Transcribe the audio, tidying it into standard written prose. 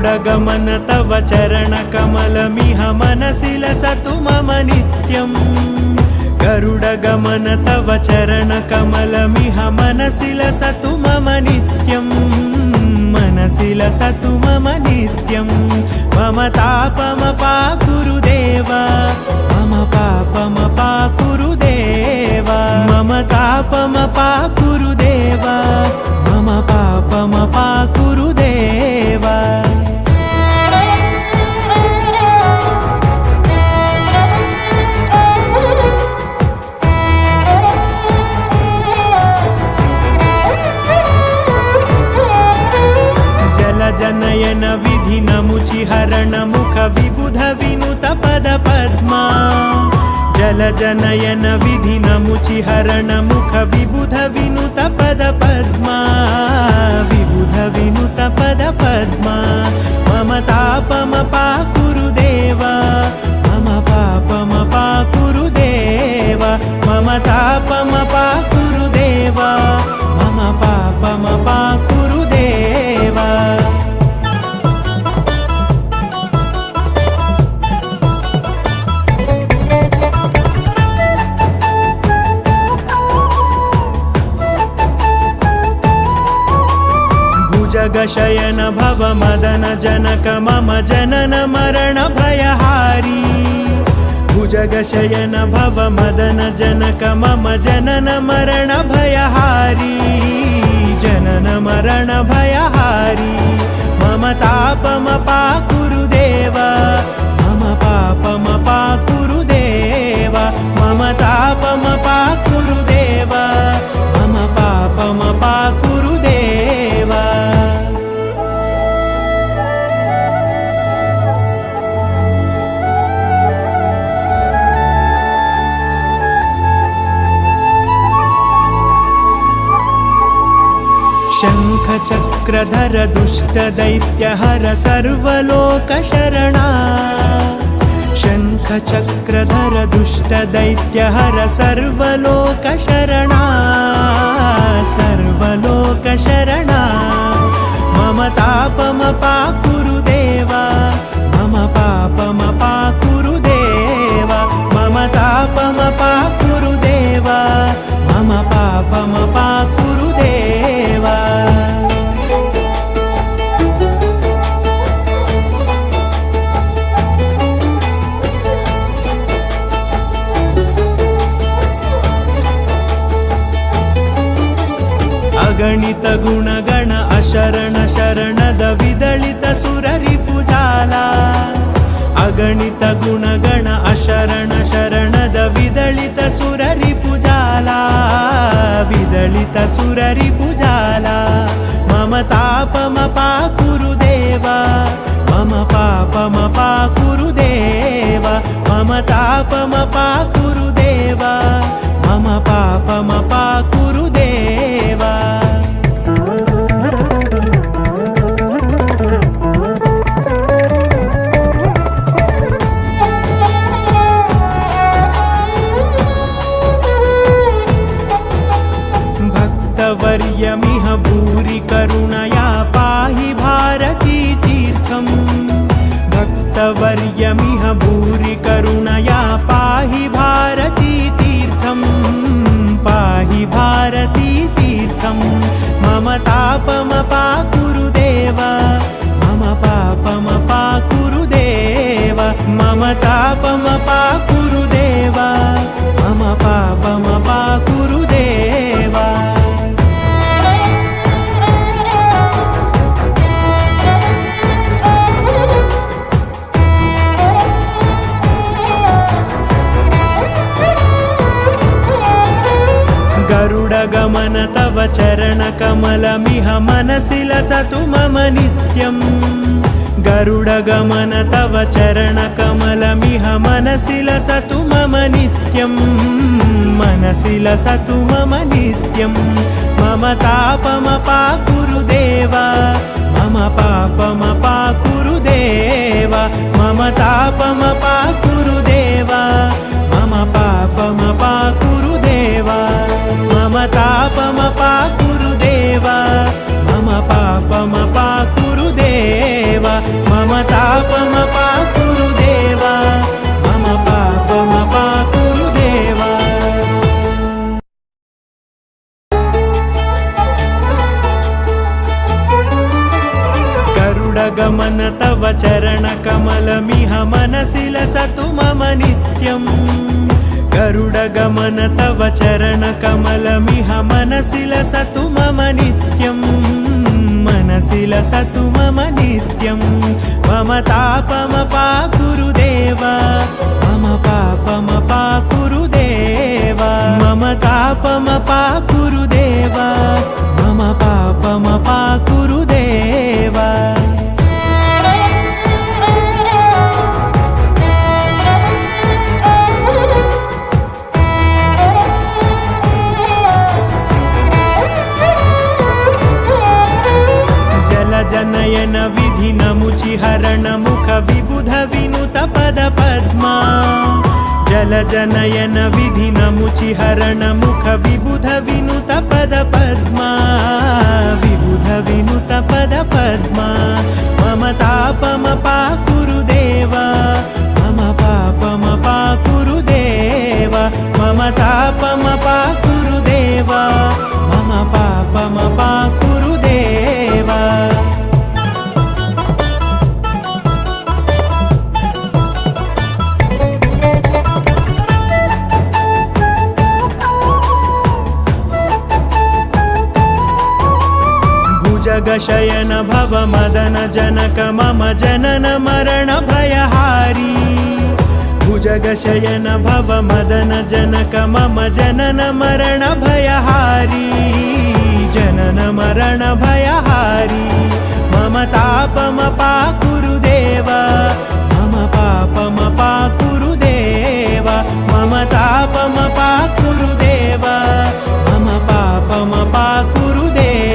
गरुडगमन तव चरणकमलमिह मनसि लसतु मम नित्यम् गरुडगमन तव चरणकमलमिह मनसि लसतु मम नित्यम् मनसि लसतु मम नित्यम् मम तापमपाकुरु देव मम पापमपाकुरु देव मम तापमपाकुरु देव मम पापमपाकुरु देव जनयन विधि नमुचिहरण मुख विबुध विनुत पद पद्मा जल जनयन विधि नमुचिहरण मुख विबुध विनुत पद पद्मा विबुध विनुत पद पद्मा मम तापमपाकुरु देव मम पापमपाकुरु देव मम तापमपाकुरु देव मम पापमपाकुरु देव जगशयन भव मदन जनक मम जनन मरण भयहारी भुजगशयन भव मदन जनक मम जनन मरण भयहारी जनन मरण भयहारी मम तापमपाकुरु देव मम पापमपाकुरु देव मम तापमपाकुरु देव मम पापमपाकुरु देव शङ्खचक्रधर दुष्टदैत्यहर सर्वलोकशरणा शङ्खचक्रधर दुष्टदैत्यहर सर्वलोकशरणा सर्वलोकशरणा मम तापमपाकुरु देव मम पापमपाकुरु देव मम तापमपाकुरु देव मम पापमपाकुरु देव अगणित गुणगण अशरण शरणद विदलित सुररिपुजाला अगणित गुणगण अशरण शरणद विदलित सुररिपुजाला विदलित सुररिपुजाला मम तापमपाकुरु देव मम पापमपाकुरु देव मम तापमपाकुरु देव मम पापमपाकुरु देव भक्तवर्यमिह भूरि करुणया पाहि भारती तीर्थम् भक्तवर्यमिह भूरि करुणया पाहि भारती तीर्थम् पाहि भारती तीर्थम् मम तापमपाकुरु देव मम पापमपाकुरु देव मम तापमपाकुरु देव मम पापमपाकुरु देव गरुडगमन तव चरणकमलमिह मनसि लसतु मम नित्यम् गरुडगमन तव चरणकमलमिह मनसि लसतु मम नित्यम् मनसि लसतु मम नित्यम् मम तापमपाकुरु देव मम पापमपाकुरु देव मम तापमपाकुरु देव मम पापमपाकुरु देव मम तापमपाकुरु देव मम पापमपाकुरु देव गरुडगमन तव चरणकमलमिह मनसि लसतु मम नित्यम् गरुडगमन तव चरणकमलमिह मनसि लसतु मम नित्यम् मनसि लसतु मम नित्यं मम तापमपाकुरुदेव मम पापमपाकुरुदेव मम तापमपाकुरुदेव मम पापमपाकुरुदेव जनयन विधि नमुचि हरण मुख विबुध विनुत पद पद्मा जल जनयन विधि नमुचि हरण मुख विबुध विनुत पद पद्मा विबुध विनुत पद पद्मा मम तापमपाकुरुदेव मम पापमपाकुरुदेव मम तापमपाकुरुदेव मम पापमपाकुरुदेव जगशयन भव मदन जनक मम जनन मरण भयहारी भुजगशयन भव मदन जनक मम जनन मरण भयहारी जनन मरण भयहारी मम तापमपाकुरुदेव मम पापमपाकुरुदेव मम तापमपाकुरुदेव मम पापमपाकुरुदेव